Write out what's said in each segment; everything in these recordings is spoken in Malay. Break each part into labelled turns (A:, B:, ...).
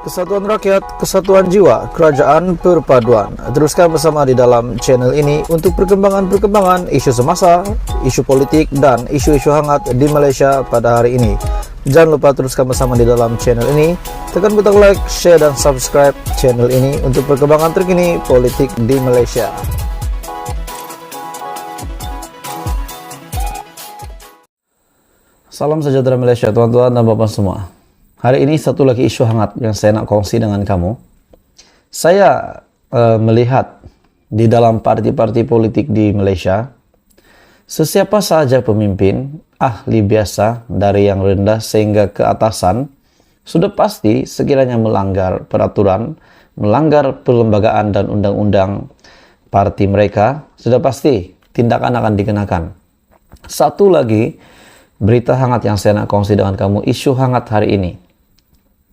A: Kesatuan rakyat, kesatuan jiwa, kerajaan perpaduan. Teruskan bersama di dalam channel ini untuk perkembangan-perkembangan isu semasa, isu politik, dan isu-isu hangat di Malaysia pada hari ini. Jangan lupa teruskan bersama di dalam channel ini. Tekan butang like, share, dan subscribe channel ini untuk perkembangan terkini politik di Malaysia. Salam sejahtera Malaysia, tuan-tuan dan bapak semua. Hari ini satu lagi isu hangat yang saya nak kongsi dengan kamu. Saya melihat di dalam parti-parti politik di Malaysia, sesiapa saja pemimpin, ahli biasa dari yang rendah sehingga ke atasan, sudah pasti sekiranya melanggar peraturan, melanggar perlembagaan dan undang-undang parti mereka, sudah pasti tindakan akan dikenakan. Satu lagi berita hangat yang saya nak kongsi dengan kamu, isu hangat hari ini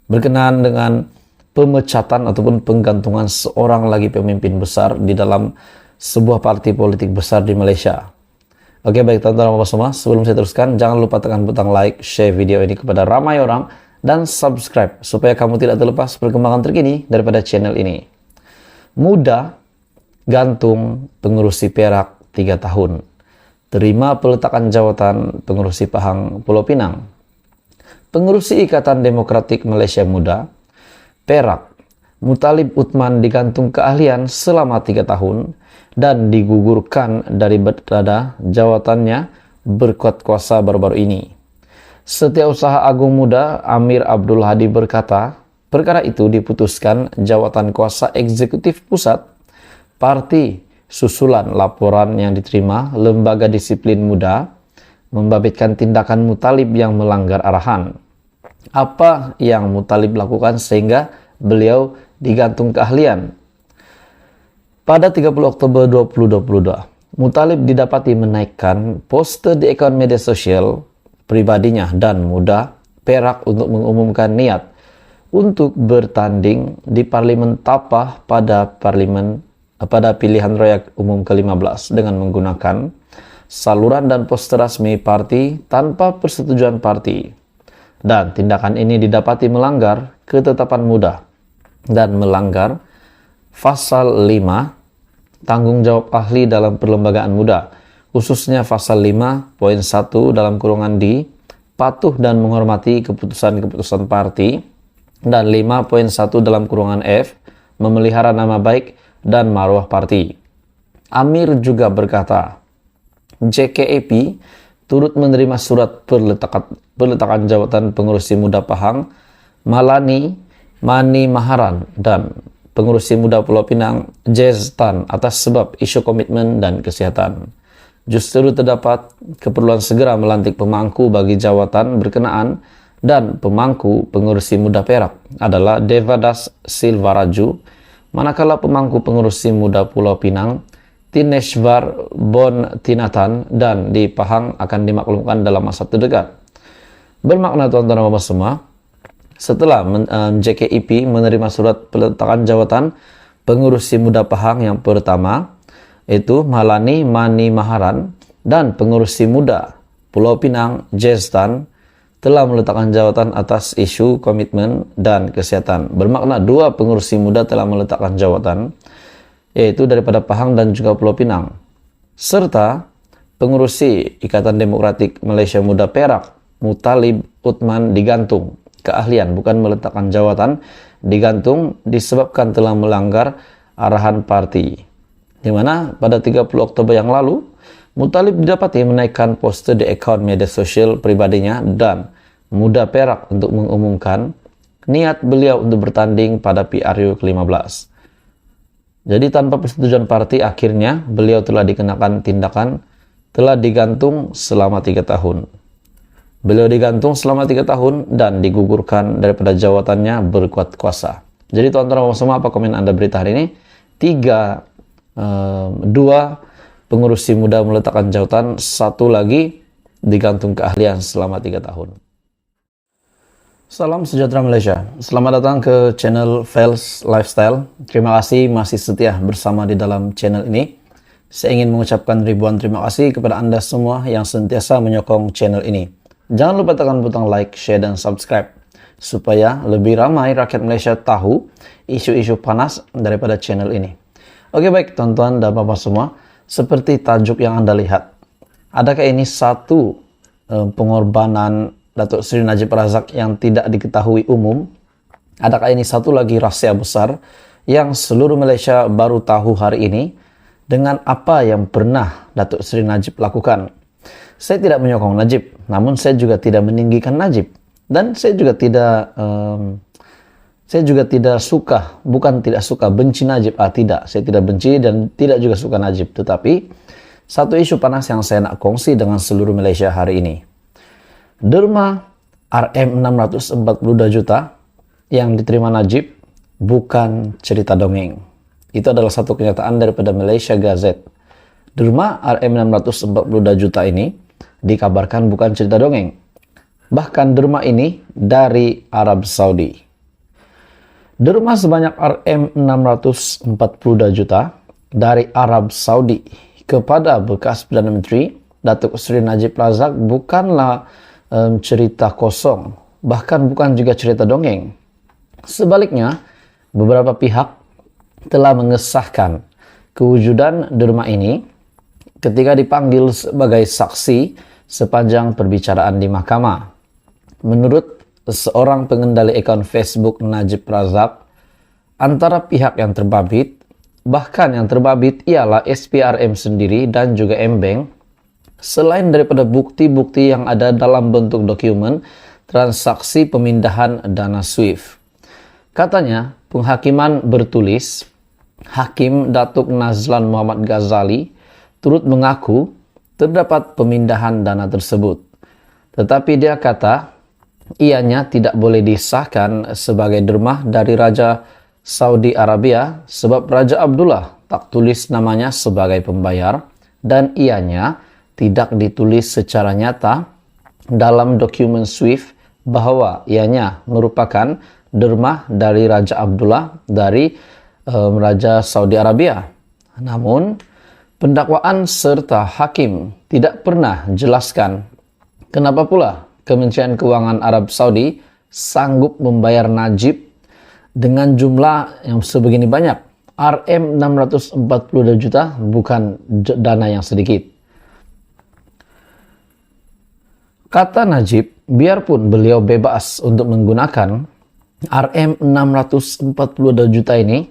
A: berkenaan dengan pemecatan ataupun penggantungan seorang lagi pemimpin besar di dalam sebuah parti politik besar di Malaysia. Oke, baik teman-teman dan semua, sebelum saya teruskan, jangan lupa tekan butang like, share video ini kepada ramai orang, dan subscribe supaya kamu tidak terlepas perkembangan terkini daripada channel ini. Muda gantung pengurusi Perak 3 tahun. Terima peletakan jawatan pengurusi Pahang Pulau Pinang. Pengurusi Ikatan Demokratik Malaysia Muda, Perak, Muttalib Uthman digantung keahlian selama 3 tahun dan digugurkan dari berada jawatannya berkuat kuasa baru-baru ini. Setiausaha Agung Muda Amir Abdul Hadi berkata, perkara itu diputuskan jawatan kuasa eksekutif pusat parti susulan laporan yang diterima Lembaga Disiplin Muda membabitkan tindakan Muttalib yang melanggar arahan. Apa yang Muttalib lakukan sehingga beliau digantung keahlian? Pada 30 Oktober 2022, Muttalib didapati menaikkan poster di akaun media sosial pribadinya dan Muda Perak untuk mengumumkan niat untuk bertanding di Parlimen Tapah pada pilihan raya umum ke-15 dengan menggunakan saluran dan poster resmi parti tanpa persetujuan parti. Dan tindakan ini didapati melanggar ketetapan Muda dan melanggar Pasal 5 tanggung jawab ahli dalam perlembagaan Muda, khususnya Pasal 5.1 dalam kurungan D, patuh dan menghormati keputusan-keputusan parti, dan 5.1 dalam kurungan F, memelihara nama baik dan marwah parti. Amir juga berkata, JKAP turut menerima surat peletakan jawatan pengurusi Muda Pahang, Malani Mani Maharan, dan pengurusi Muda Pulau Pinang, Jeztan, atas sebab isu komitmen dan kesehatan. Justru terdapat keperluan segera melantik pemangku bagi jawatan berkenaan, dan pemangku pengurusi Muda Perak adalah Devadas Silvaraju, manakala pemangku pengurusi Muda Pulau Pinang, Tineshvar Bon Tinatan, dan di Pahang akan dimaklumkan dalam masa terdekat. Bermakna tuan-tuan dan bapak semua, setelah JKIP menerima surat peletakan jawatan pengurusi Muda Pahang yang pertama, yaitu Malani Mani Maharan, dan pengurusi Muda Pulau Pinang Jeztan telah meletakkan jawatan atas isu komitmen dan kesehatan. Bermakna 2 pengurusi muda telah meletakkan jawatan, yaitu daripada Pahang dan juga Pulau Pinang. Serta pengurusi Ikatan Demokratik Malaysia Muda Perak, Muttalib Uthman digantung keahlian, bukan meletakkan jawatan, digantung disebabkan telah melanggar arahan parti. Di mana pada 30 Oktober yang lalu, Muttalib didapati menaikkan poster di akaun media sosial pribadinya dan Muda Perak untuk mengumumkan niat beliau untuk bertanding pada PRU ke-15. Jadi tanpa persetujuan parti, akhirnya beliau telah dikenakan tindakan, telah digantung selama 3 tahun. Beliau digantung selama 3 tahun dan digugurkan daripada jawatannya berkuat kuasa. Jadi tuan-tuan semua, apa komen Anda berita hari ini? 2 pengurusi muda meletakkan jawatan, 1 lagi digantung keahlian selama 3 tahun. Salam sejahtera Malaysia. Selamat datang ke channel Fels Lifestyle. Terima kasih masih setia bersama di dalam channel ini. Saya ingin mengucapkan ribuan terima kasih kepada Anda semua yang sentiasa menyokong channel ini. Jangan lupa tekan butang like, share, dan subscribe supaya lebih ramai rakyat Malaysia tahu isu-isu panas daripada channel ini. Oke, baik tuan-tuan dan bapak semua, seperti tajuk yang Anda lihat, adakah ini satu pengorbanan Datuk Seri Najib Razak yang tidak diketahui umum? Adakah ini satu lagi rahasia besar yang seluruh Malaysia baru tahu hari ini dengan apa yang pernah Datuk Seri Najib lakukan? Saya tidak menyokong Najib, namun saya juga tidak meninggikan Najib. Dan saya juga tidak suka, bukan tidak suka, benci Najib. Tidak, saya tidak benci dan tidak juga suka Najib. Tetapi, satu isu panas yang saya nak kongsi dengan seluruh Malaysia hari ini. Derma RM642 juta yang diterima Najib bukan cerita dongeng. Itu adalah satu kenyataan daripada Malaysia Gazette. Derma RM642 juta ini dikabarkan bukan cerita dongeng. Bahkan derma ini dari Arab Saudi. Derma sebanyak RM642 juta dari Arab Saudi kepada bekas Perdana Menteri Datuk Seri Najib Razak bukanlah cerita kosong, bahkan bukan juga cerita dongeng. Sebaliknya, beberapa pihak telah mengesahkan kewujudan derma ini ketika dipanggil sebagai saksi sepanjang perbicaraan di mahkamah. Menurut seorang pengendali akaun Facebook Najib Razak, antara pihak yang terbabit, bahkan yang terbabit ialah SPRM sendiri dan juga M-Bank, selain daripada bukti-bukti yang ada dalam bentuk dokumen transaksi pemindahan dana SWIFT. Katanya, penghakiman bertulis, Hakim Datuk Nazlan Muhammad Ghazali turut mengaku terdapat pemindahan dana tersebut. Tetapi dia kata, ianya tidak boleh disahkan sebagai derma dari Raja Saudi Arabia sebab Raja Abdullah tak tulis namanya sebagai pembayar dan ianya tidak ditulis secara nyata dalam dokumen SWIFT bahwa ianya merupakan derma dari Raja Abdullah dari Raja Saudi Arabia. Namun, pendakwaan serta hakim tidak pernah jelaskan kenapa pula Kementerian Keuangan Arab Saudi sanggup membayar Najib dengan jumlah yang sebegini banyak. RM642 juta bukan dana yang sedikit. Kata Najib, biarpun beliau bebas untuk menggunakan RM642 juta ini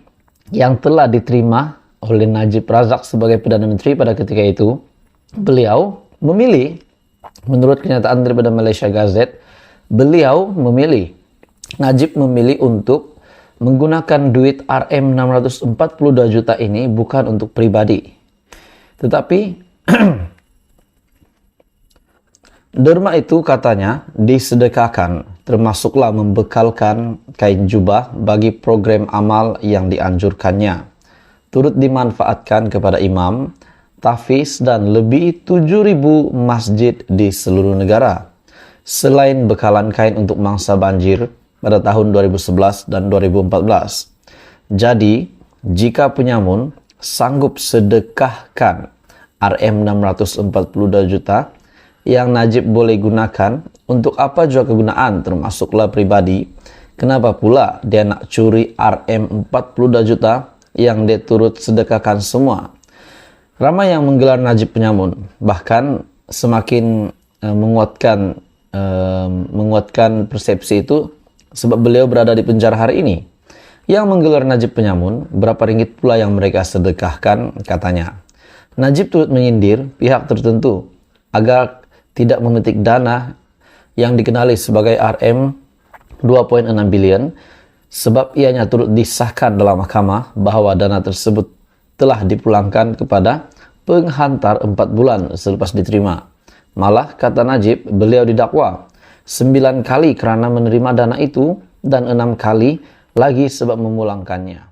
A: yang telah diterima oleh Najib Razak sebagai Perdana Menteri pada ketika itu, beliau memilih, menurut kenyataan daripada Malaysia Gazette, Najib memilih untuk menggunakan duit RM642 juta ini bukan untuk pribadi. Tetapi derma itu katanya disedekahkan, termasuklah membekalkan kain jubah bagi program amal yang dianjurkannya. Turut dimanfaatkan kepada imam, tahfiz dan lebih 7.000 masjid di seluruh negara. Selain bekalan kain untuk mangsa banjir pada tahun 2011 dan 2014. Jadi, jika penyamun sanggup sedekahkan RM642 juta yang Najib boleh gunakan untuk apa jua kegunaan termasuklah pribadi, kenapa pula dia nak curi RM42 juta yang dia turut sedekahkan semua? Ramai yang menggelar Najib penyamun, bahkan semakin menguatkan persepsi itu sebab beliau berada di penjara hari ini. Yang menggelar Najib penyamun, berapa ringgit pula yang mereka sedekahkan katanya. Najib turut menyindir pihak tertentu agar tidak memetik dana yang dikenali sebagai RM 2.6 bilion sebab ianya turut disahkan dalam mahkamah bahawa dana tersebut telah dipulangkan kepada penghantar 4 bulan selepas diterima. Malah, kata Najib, beliau didakwa 9 kali kerana menerima dana itu dan 6 kali lagi sebab memulangkannya.